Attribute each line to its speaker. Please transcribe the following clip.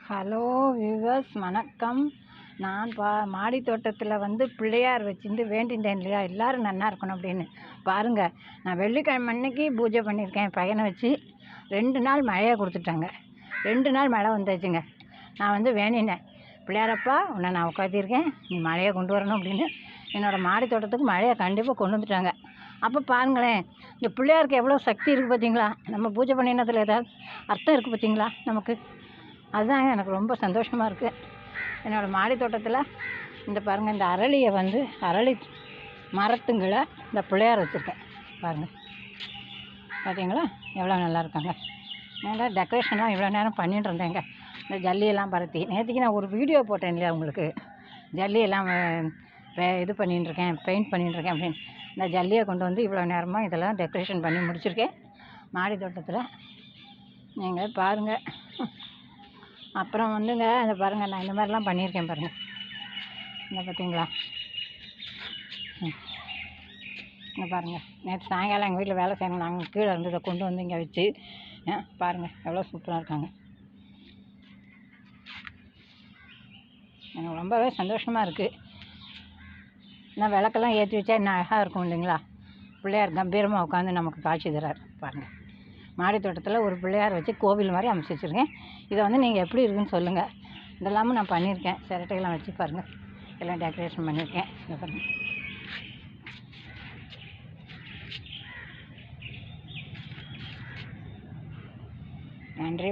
Speaker 1: Hello viewers, வணக்கம். நான் மாடி தோட்டத்தில் பிள்ளையார் வச்சுருந்து வேண்டிட்டேன் இல்லையா, எல்லோரும் நல்லா இருக்கணும் அப்படின்னு. பாருங்கள், நான் வெள்ளிக்கிழமை அன்னைக்கு பூஜை பண்ணியிருக்கேன். பையனை வச்சு 2 நாள் மழையை கொடுத்துட்டாங்க. 2 நாள் மழை வந்துச்சுங்க. நான் வேண்டினேன், பிள்ளையாரப்பா உன்னை நான் உட்காத்திருக்கேன், நீ மழையை கொண்டு வரணும் அப்படின்னு. என்னோடய மாடி தோட்டத்துக்கு மழையை கண்டிப்பாக கொண்டு வந்துட்டாங்க. அப்போ பாருங்களேன், இந்த பிள்ளையாருக்கு எவ்வளோ சக்தி இருக்குது பார்த்தீங்களா? நம்ம பூஜை பண்ணினதில் ஏதாவது அர்த்தம் இருக்குது பார்த்தீங்களா நமக்கு? அதுதாங்க எனக்கு ரொம்ப சந்தோஷமாக இருக்குது. என்னோடய மாடி தோட்டத்தில் இந்த பாருங்கள், இந்த அரளியை அரளி மரத்துங்களை இந்த பிள்ளையார் வச்சுருக்கேன். பாருங்கள், பார்த்தீங்களா எவ்வளோ நல்லா இருக்காங்க. ஏன்னா டெக்கரேஷன்லாம் இவ்வளோ நேரம் பண்ணிட்டு இருந்தேங்க. இந்த ஜல்லியெல்லாம் பரத்தி நேற்றுக்கு நான் ஒரு வீடியோ போட்டேன் இல்லையா உங்களுக்கு, ஜல்லியெல்லாம் இது பண்ணிட்டுருக்கேன், பெயிண்ட் பண்ணிட்டுருக்கேன் அப்படின்னு. இந்த ஜல்லியை கொண்டு வந்து இவ்வளோ நேரமாக இதெல்லாம் டெக்கரேஷன் பண்ணி முடிச்சிருக்கேன் மாடி தோட்டத்தில். நீங்கள் பாருங்கள். அப்புறம் இந்த பாருங்கள், நான் இந்த மாதிரிலாம் பண்ணியிருக்கேன் பாருங்கள். இந்த பார்த்தீங்களா, இங்கே பாருங்கள். நேற்று சாயங்காலம் எங்கள் வீட்டில் வேலை செய்யணும், நாங்கள் கீழே இருந்து இதை கொண்டு வந்து இங்கே வச்சு பாருங்கள் எவ்வளோ சூப்பராக இருக்காங்க. எனக்கு ரொம்பவே சந்தோஷமாக இருக்குது. இன்னும் விளக்கெல்லாம் ஏற்றி வச்சா இன்னும் அழகாக இருக்கும் இல்லைங்களா? பிள்ளையார் கம்பீரமாக உட்காந்து நமக்கு காட்சி தரார். பாருங்கள், மாடி தோட்டத்தில் ஒரு பிள்ளையார் வச்சு கோவில் மாதிரி அமைச்சு வச்சுருக்கேன். இதை நீங்கள் எப்படி இருக்குன்னு சொல்லுங்கள். இதெல்லாமும் நான் பண்ணியிருக்கேன். சிரட்டையெல்லாம் வச்சு பாருங்கள், எல்லாம் டெக்கரேஷன் பண்ணியிருக்கேன். இதை பாருங்கள். நன்றி.